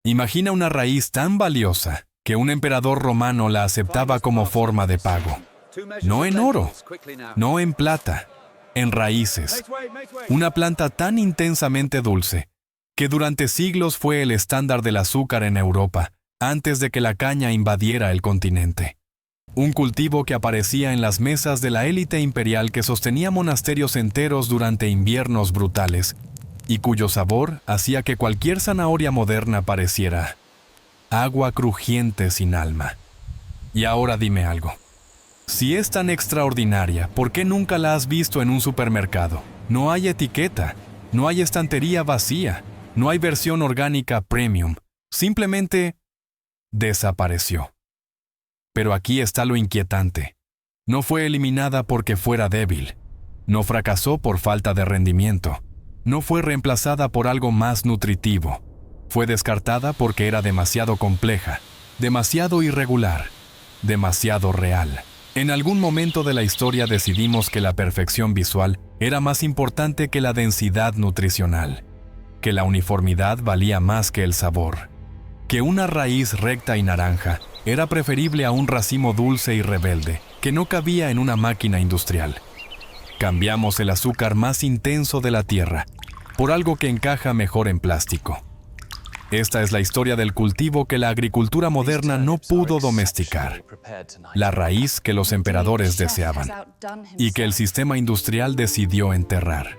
Imagina una raíz tan valiosa que un emperador romano la aceptaba como forma de pago. No en oro, no en plata, en raíces. Una planta tan intensamente dulce que durante siglos fue el estándar del azúcar en Europa, antes de que la caña invadiera el continente. Un cultivo que aparecía en las mesas de la élite imperial que sostenía monasterios enteros durante inviernos brutales, y cuyo sabor hacía que cualquier zanahoria moderna pareciera agua crujiente sin alma. Y ahora dime algo. Si es tan extraordinaria, ¿por qué nunca la has visto en un supermercado? No hay etiqueta, no hay estantería vacía, no hay versión orgánica premium. Simplemente desapareció. Pero aquí está lo inquietante. No fue eliminada porque fuera débil. No fracasó por falta de rendimiento. No fue reemplazada por algo más nutritivo. Fue descartada porque era demasiado compleja, demasiado irregular, demasiado real. En algún momento de la historia decidimos que la perfección visual era más importante que la densidad nutricional, que la uniformidad valía más que el sabor, que una raíz recta y naranja era preferible a un racimo dulce y rebelde que no cabía en una máquina industrial. Cambiamos el azúcar más intenso de la tierra por algo que encaja mejor en plástico. Esta es la historia del cultivo que la agricultura moderna no pudo domesticar, la raíz que los emperadores deseaban y que el sistema industrial decidió enterrar.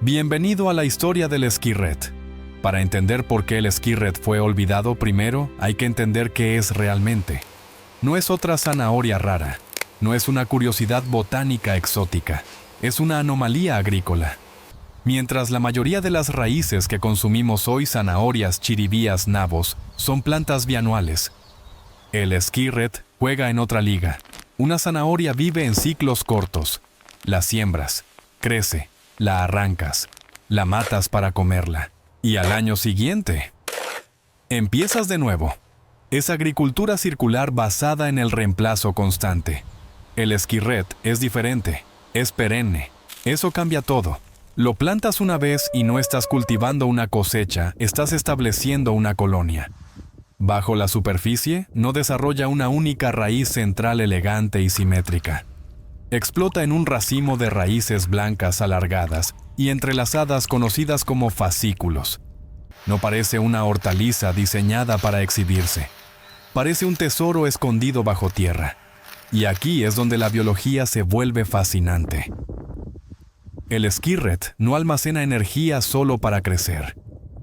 Bienvenido a la historia del skirret. Para entender por qué el skirret fue olvidado primero, hay que entender qué es realmente. No es otra zanahoria rara, no es una curiosidad botánica exótica, es una anomalía agrícola. Mientras la mayoría de las raíces que consumimos hoy, zanahorias, chiribías, nabos, son plantas bianuales, el skirret juega en otra liga. Una zanahoria vive en ciclos cortos. La siembras, crece, la arrancas, la matas para comerla. Y al año siguiente, empiezas de nuevo. Es agricultura circular basada en el reemplazo constante. El skirret es diferente, es perenne. Eso cambia todo. Lo plantas una vez y no estás cultivando una cosecha, estás estableciendo una colonia. Bajo la superficie, no desarrolla una única raíz central elegante y simétrica. Explota en un racimo de raíces blancas alargadas y entrelazadas conocidas como fascículos. No parece una hortaliza diseñada para exhibirse. Parece un tesoro escondido bajo tierra. Y aquí es donde la biología se vuelve fascinante. El skirret no almacena energía solo para crecer.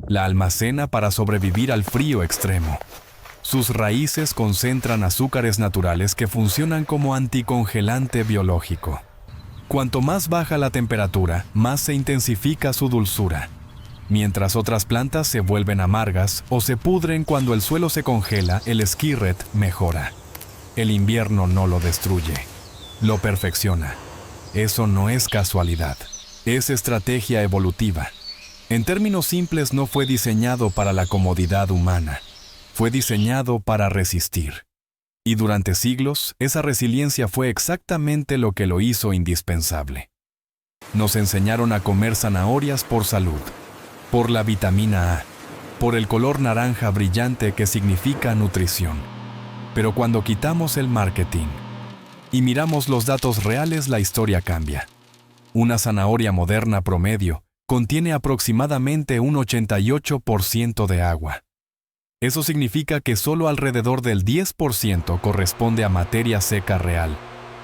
La almacena para sobrevivir al frío extremo. Sus raíces concentran azúcares naturales que funcionan como anticongelante biológico. Cuanto más baja la temperatura, más se intensifica su dulzura. Mientras otras plantas se vuelven amargas o se pudren cuando el suelo se congela, el skirret mejora. El invierno no lo destruye, lo perfecciona. Eso no es casualidad, es estrategia evolutiva. En términos simples, no fue diseñado para la comodidad humana, fue diseñado para resistir. Y durante siglos, esa resiliencia fue exactamente lo que lo hizo indispensable. Nos enseñaron a comer zanahorias por salud, por la vitamina A, por el color naranja brillante que significa nutrición. Pero cuando quitamos el marketing y miramos los datos reales, la historia cambia. Una zanahoria moderna promedio contiene aproximadamente un 88% de agua. Eso significa que solo alrededor del 10% corresponde a materia seca real,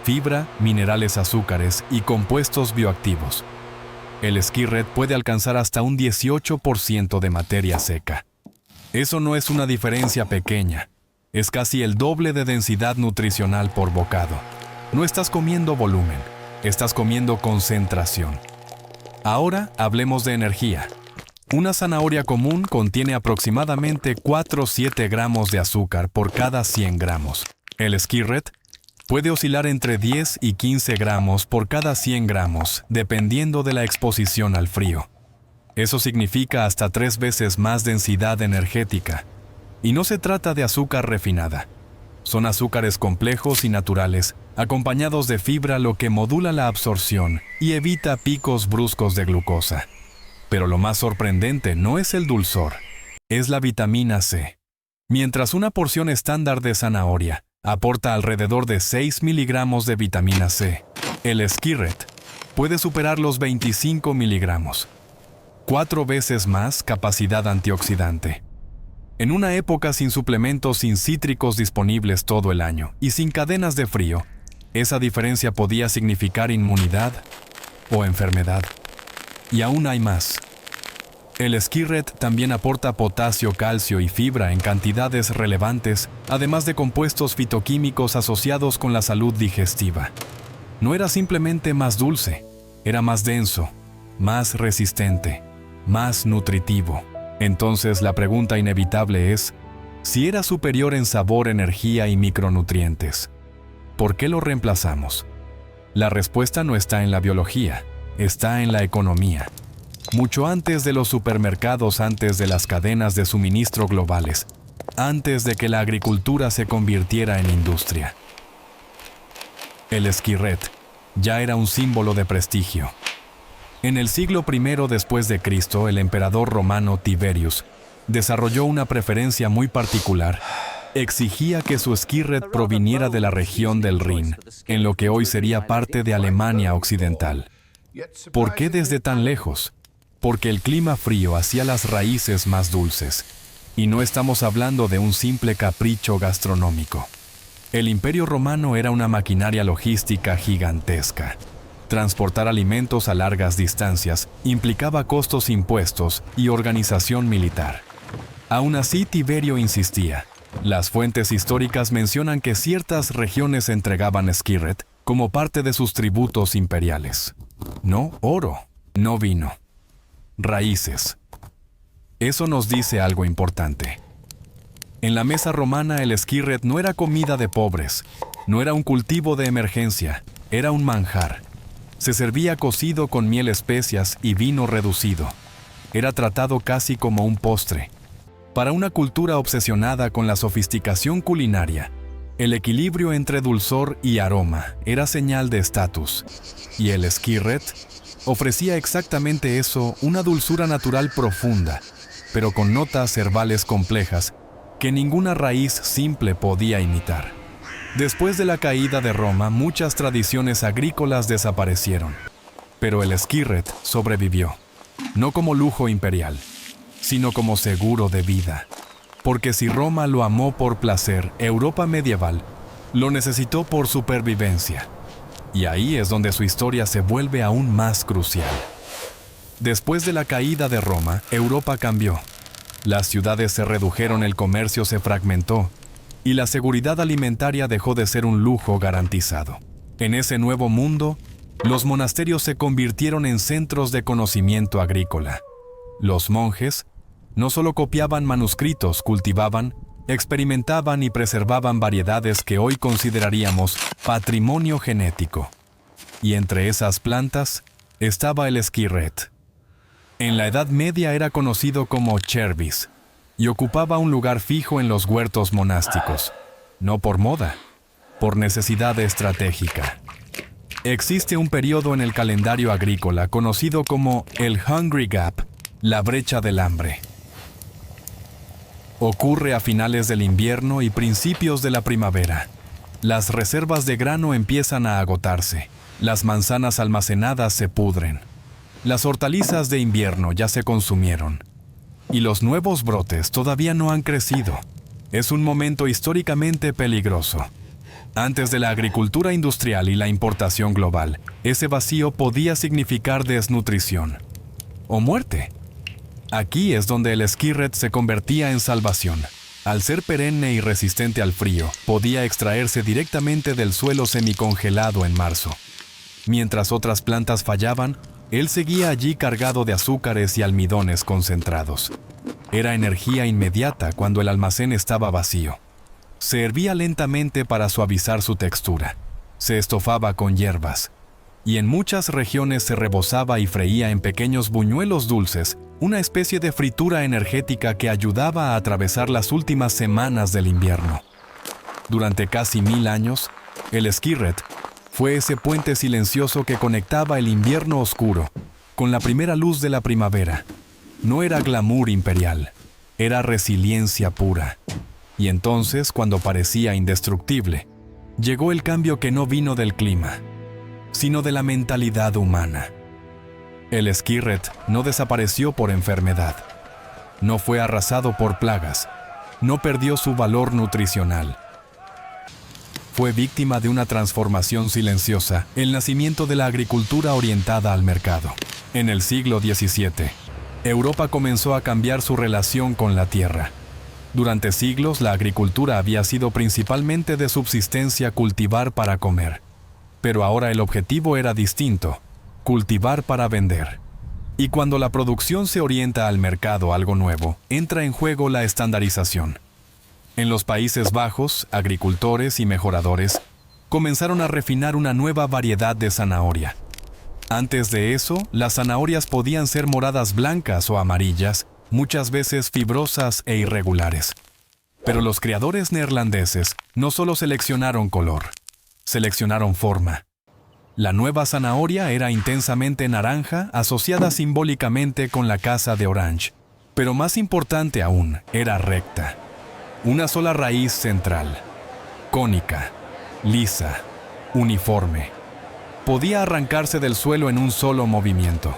fibra, minerales, azúcares y compuestos bioactivos. El skirret puede alcanzar hasta un 18% de materia seca. Eso no es una diferencia pequeña, es casi el doble de densidad nutricional por bocado. No estás comiendo volumen, estás comiendo concentración. Ahora hablemos de energía. Una zanahoria común contiene aproximadamente 4-7 gramos de azúcar por cada 100 gramos. El skirret puede oscilar entre 10 y 15 gramos por cada 100 gramos, dependiendo de la exposición al frío. Eso significa hasta 3 veces más densidad energética. Y no se trata de azúcar refinada. Son azúcares complejos y naturales, acompañados de fibra, lo que modula la absorción y evita picos bruscos de glucosa. Pero lo más sorprendente no es el dulzor, es la vitamina C. Mientras una porción estándar de zanahoria aporta alrededor de 6 miligramos de vitamina C, el Skirret puede superar los 25 miligramos. 4 veces más capacidad antioxidante. En una época sin suplementos sin cítricos disponibles todo el año y sin cadenas de frío, esa diferencia podía significar inmunidad o enfermedad. Y aún hay más. El Skirret también aporta potasio, calcio y fibra en cantidades relevantes, además de compuestos fitoquímicos asociados con la salud digestiva. No era simplemente más dulce, era más denso, más resistente, más nutritivo. Entonces la pregunta inevitable es, si era superior en sabor, energía y micronutrientes, ¿por qué lo reemplazamos? La respuesta no está en la biología, está en la economía. Mucho antes de los supermercados, antes de las cadenas de suministro globales, antes de que la agricultura se convirtiera en industria. El Skirret ya era un símbolo de prestigio. En el siglo I después de Cristo, el emperador romano Tiberius desarrolló una preferencia muy particular. Exigía que su Skirret proviniera de la región del Rin, en lo que hoy sería parte de Alemania Occidental. ¿Por qué desde tan lejos? Porque el clima frío hacía las raíces más dulces. Y no estamos hablando de un simple capricho gastronómico. El Imperio Romano era una maquinaria logística gigantesca. Transportar alimentos a largas distancias implicaba costos impuestos y organización militar. Aún así, Tiberio insistía. Las fuentes históricas mencionan que ciertas regiones entregaban Skirret como parte de sus tributos imperiales. No oro, no vino. Raíces. Eso nos dice algo importante. En la mesa romana el Skirret no era comida de pobres, no era un cultivo de emergencia, era un manjar. Se servía cocido con miel, especias y vino reducido. Era tratado casi como un postre. Para una cultura obsesionada con la sofisticación culinaria, el equilibrio entre dulzor y aroma era señal de estatus. Y el Skirret ofrecía exactamente eso, una dulzura natural profunda, pero con notas herbales complejas que ninguna raíz simple podía imitar. Después de la caída de Roma, muchas tradiciones agrícolas desaparecieron, pero el Skirret sobrevivió, no como lujo imperial, sino como seguro de vida. Porque si Roma lo amó por placer, Europa medieval lo necesitó por supervivencia. Y ahí es donde su historia se vuelve aún más crucial. Después de la caída de Roma, Europa cambió. Las ciudades se redujeron, el comercio se fragmentó, y la seguridad alimentaria dejó de ser un lujo garantizado. En ese nuevo mundo, los monasterios se convirtieron en centros de conocimiento agrícola. Los monjes no solo copiaban manuscritos, cultivaban, experimentaban y preservaban variedades que hoy consideraríamos patrimonio genético. Y entre esas plantas estaba el Skirret. En la Edad Media era conocido como Chervis y ocupaba un lugar fijo en los huertos monásticos, no por moda, por necesidad estratégica. Existe un periodo en el calendario agrícola conocido como el Hungry Gap, la brecha del hambre. Ocurre a finales del invierno y principios de la primavera. Las reservas de grano empiezan a agotarse, las manzanas almacenadas se pudren. Las hortalizas de invierno ya se consumieron y los nuevos brotes todavía no han crecido. Es un momento históricamente peligroso. Antes de la agricultura industrial y la importación global, ese vacío podía significar desnutrición o muerte. Aquí es donde el Skirret se convertía en salvación. Al ser perenne y resistente al frío, podía extraerse directamente del suelo semicongelado en marzo. Mientras otras plantas fallaban, él seguía allí cargado de azúcares y almidones concentrados. Era energía inmediata cuando el almacén estaba vacío. Se hervía lentamente para suavizar su textura. Se estofaba con hierbas. Y en muchas regiones se rebozaba y freía en pequeños buñuelos dulces, una especie de fritura energética que ayudaba a atravesar las últimas semanas del invierno. Durante casi 1000 años, el Skirret fue ese puente silencioso que conectaba el invierno oscuro con la primera luz de la primavera. No era glamour imperial, era resiliencia pura. Y entonces, cuando parecía indestructible, llegó el cambio que no vino del clima, sino de la mentalidad humana. El Skirret no desapareció por enfermedad, no fue arrasado por plagas, no perdió su valor nutricional. Fue víctima de una transformación silenciosa, el nacimiento de la agricultura orientada al mercado. En el siglo XVII, Europa comenzó a cambiar su relación con la tierra. Durante siglos, la agricultura había sido principalmente de subsistencia, cultivar para comer. Pero ahora el objetivo era distinto: cultivar para vender. Y cuando la producción se orienta al mercado, algo nuevo, entra en juego la estandarización. En los Países Bajos, agricultores y mejoradores comenzaron a refinar una nueva variedad de zanahoria. Antes de eso, las zanahorias podían ser moradas, blancas o amarillas, muchas veces fibrosas e irregulares. Pero los criadores neerlandeses no solo seleccionaron color, seleccionaron forma. La nueva zanahoria era intensamente naranja, asociada simbólicamente con la casa de Orange. Pero más importante aún, era recta. Una sola raíz central, cónica, lisa, uniforme. Podía arrancarse del suelo en un solo movimiento.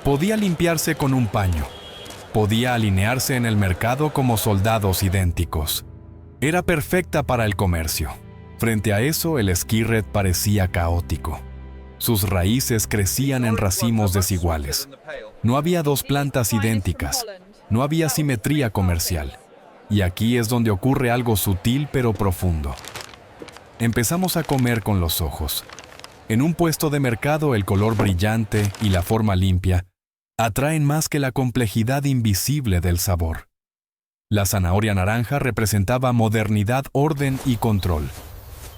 Podía limpiarse con un paño. Podía alinearse en el mercado como soldados idénticos. Era perfecta para el comercio. Frente a eso, el Skirret parecía caótico. Sus raíces crecían en racimos desiguales. No había dos plantas idénticas. No había simetría comercial. Y aquí es donde ocurre algo sutil pero profundo. Empezamos a comer con los ojos. En un puesto de mercado, el color brillante y la forma limpia atraen más que la complejidad invisible del sabor. La zanahoria naranja representaba modernidad, orden y control.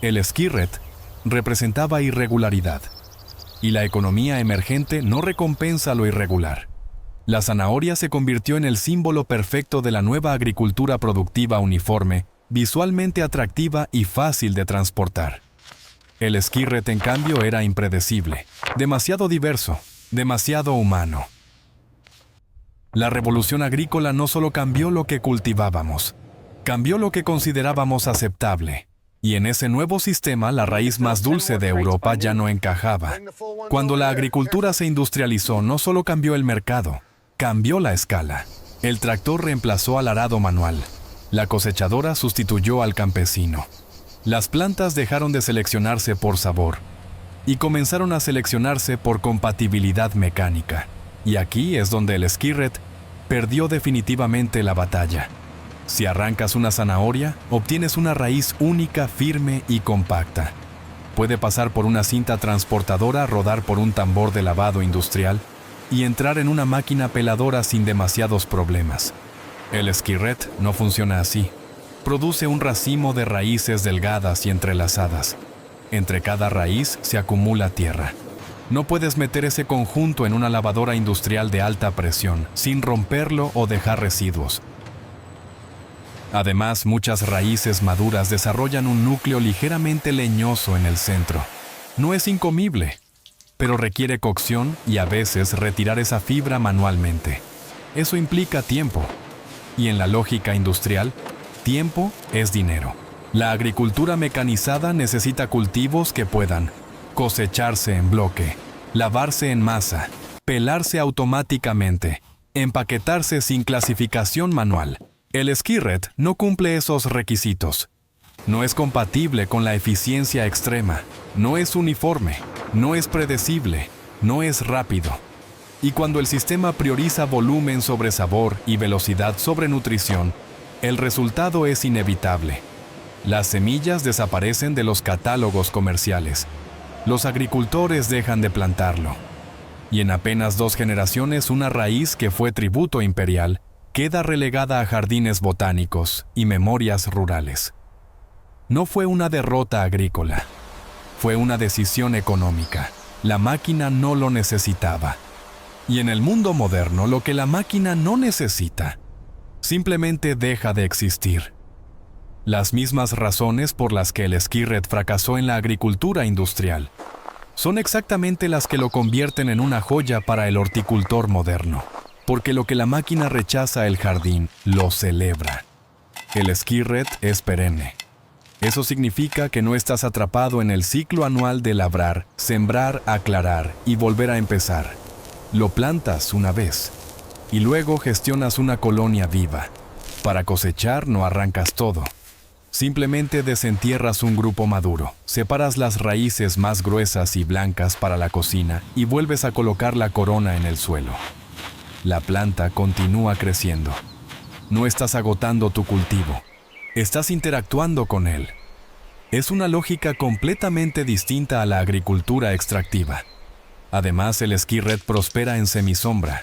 El Skirret representaba irregularidad. Y la economía emergente no recompensa lo irregular. La zanahoria se convirtió en el símbolo perfecto de la nueva agricultura productiva uniforme, visualmente atractiva y fácil de transportar. El Skirret, en cambio, era impredecible, demasiado diverso, demasiado humano. La revolución agrícola no solo cambió lo que cultivábamos, cambió lo que considerábamos aceptable. Y en ese nuevo sistema, la raíz más dulce de Europa ya no encajaba. Cuando la agricultura se industrializó, no solo cambió el mercado, cambió la escala. El tractor reemplazó al arado manual. La cosechadora sustituyó al campesino. Las plantas dejaron de seleccionarse por sabor y comenzaron a seleccionarse por compatibilidad mecánica. Y aquí es donde el Skirret perdió definitivamente la batalla. Si arrancas una zanahoria, obtienes una raíz única, firme y compacta. Puede pasar por una cinta transportadora, rodar por un tambor de lavado industrial y entrar en una máquina peladora sin demasiados problemas. El Skirret no funciona así. Produce un racimo de raíces delgadas y entrelazadas. Entre cada raíz se acumula tierra. No puedes meter ese conjunto en una lavadora industrial de alta presión sin romperlo o dejar residuos. Además, muchas raíces maduras desarrollan un núcleo ligeramente leñoso en el centro. No es incomible, pero requiere cocción y a veces retirar esa fibra manualmente. Eso implica tiempo. Y en la lógica industrial, tiempo es dinero. La agricultura mecanizada necesita cultivos que puedan cosecharse en bloque, lavarse en masa, pelarse automáticamente, empaquetarse sin clasificación manual. El Skirret no cumple esos requisitos. No es compatible con la eficiencia extrema, no es uniforme, no es predecible, no es rápido. Y cuando el sistema prioriza volumen sobre sabor y velocidad sobre nutrición, el resultado es inevitable. Las semillas desaparecen de los catálogos comerciales. Los agricultores dejan de plantarlo. Y en apenas 2 generaciones, una raíz que fue tributo imperial queda relegada a jardines botánicos y memorias rurales. No fue una derrota agrícola, fue una decisión económica. La máquina no lo necesitaba. Y en el mundo moderno, lo que la máquina no necesita, simplemente deja de existir. Las mismas razones por las que el Skirret fracasó en la agricultura industrial son exactamente las que lo convierten en una joya para el horticultor moderno. porque lo que la máquina rechaza el jardín lo celebra. El skirret es perenne. Eso significa que no estás atrapado en el ciclo anual de labrar, sembrar, aclarar y volver a empezar. Lo plantas una vez y luego gestionas una colonia viva. Para cosechar no arrancas todo. Simplemente desentierras un grupo maduro, separas las raíces más gruesas y blancas para la cocina y vuelves a colocar la corona en el suelo. La planta continúa creciendo. No estás agotando tu cultivo. Estás interactuando con él. Es una lógica completamente distinta a la agricultura extractiva. Además, el skirret prospera en semisombra.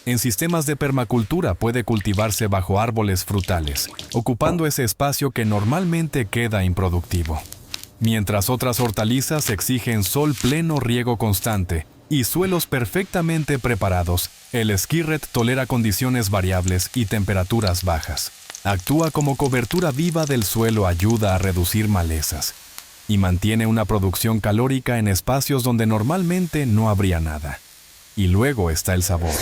En sistemas de permacultura puede cultivarse bajo árboles frutales, ocupando ese espacio que normalmente queda improductivo. Mientras otras hortalizas exigen sol pleno, riego constante y suelos perfectamente preparados, el skirret tolera condiciones variables y temperaturas bajas. Actúa como cobertura viva del suelo, ayuda a reducir malezas y mantiene una producción calórica en espacios donde normalmente no habría nada. Y luego está el sabor.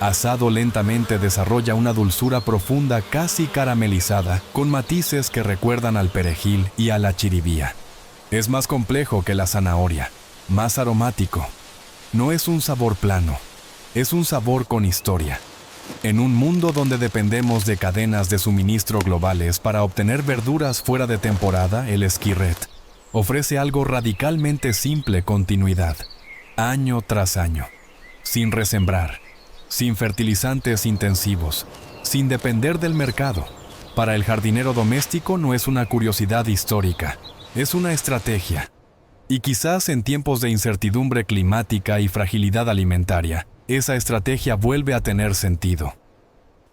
Asado lentamente desarrolla una dulzura profunda casi caramelizada, con matices que recuerdan al perejil y a la chiribía. Es más complejo que la zanahoria, más aromático. No es un sabor plano, es un sabor con historia. En un mundo donde dependemos de cadenas de suministro globales para obtener verduras fuera de temporada, el skirret ofrece algo radicalmente simple: continuidad, año tras año, sin resembrar, sin fertilizantes intensivos, sin depender del mercado. Para el jardinero doméstico no es una curiosidad histórica, es una estrategia. Y quizás en tiempos de incertidumbre climática y fragilidad alimentaria, esa estrategia vuelve a tener sentido.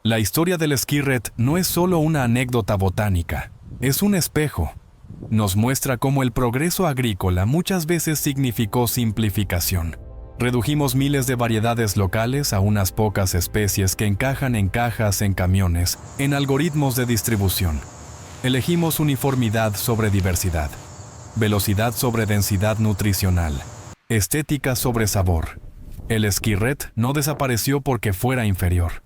La historia del skirret no es solo una anécdota botánica, es un espejo. Nos muestra cómo el progreso agrícola muchas veces significó simplificación. Redujimos miles de variedades locales a unas pocas especies que encajan en cajas, en camiones, en algoritmos de distribución. Elegimos uniformidad sobre diversidad, velocidad sobre densidad nutricional, estética sobre sabor. El skirret no desapareció porque fuera inferior.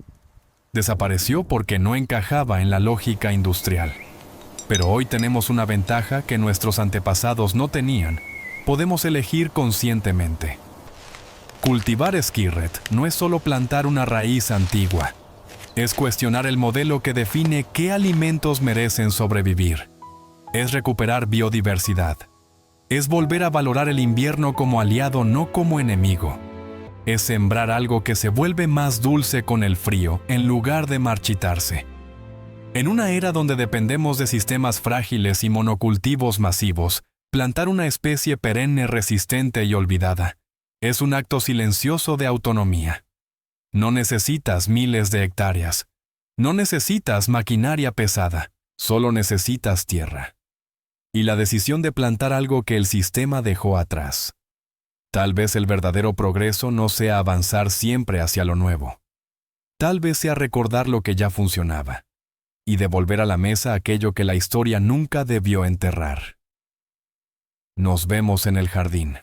Desapareció porque no encajaba en la lógica industrial. Pero hoy tenemos una ventaja que nuestros antepasados no tenían. Podemos elegir conscientemente. Cultivar skirret no es solo plantar una raíz antigua. Es cuestionar el modelo que define qué alimentos merecen sobrevivir. Es recuperar biodiversidad. Es volver a valorar el invierno como aliado, no como enemigo. Es sembrar algo que se vuelve más dulce con el frío en lugar de marchitarse. En una era donde dependemos de sistemas frágiles y monocultivos masivos, plantar una especie perenne, resistente y olvidada es un acto silencioso de autonomía. No necesitas miles de hectáreas. No necesitas maquinaria pesada. Solo necesitas tierra. Y la decisión de plantar algo que el sistema dejó atrás. Tal vez el verdadero progreso no sea avanzar siempre hacia lo nuevo. Tal vez sea recordar lo que ya funcionaba y devolver a la mesa aquello que la historia nunca debió enterrar. Nos vemos en el jardín.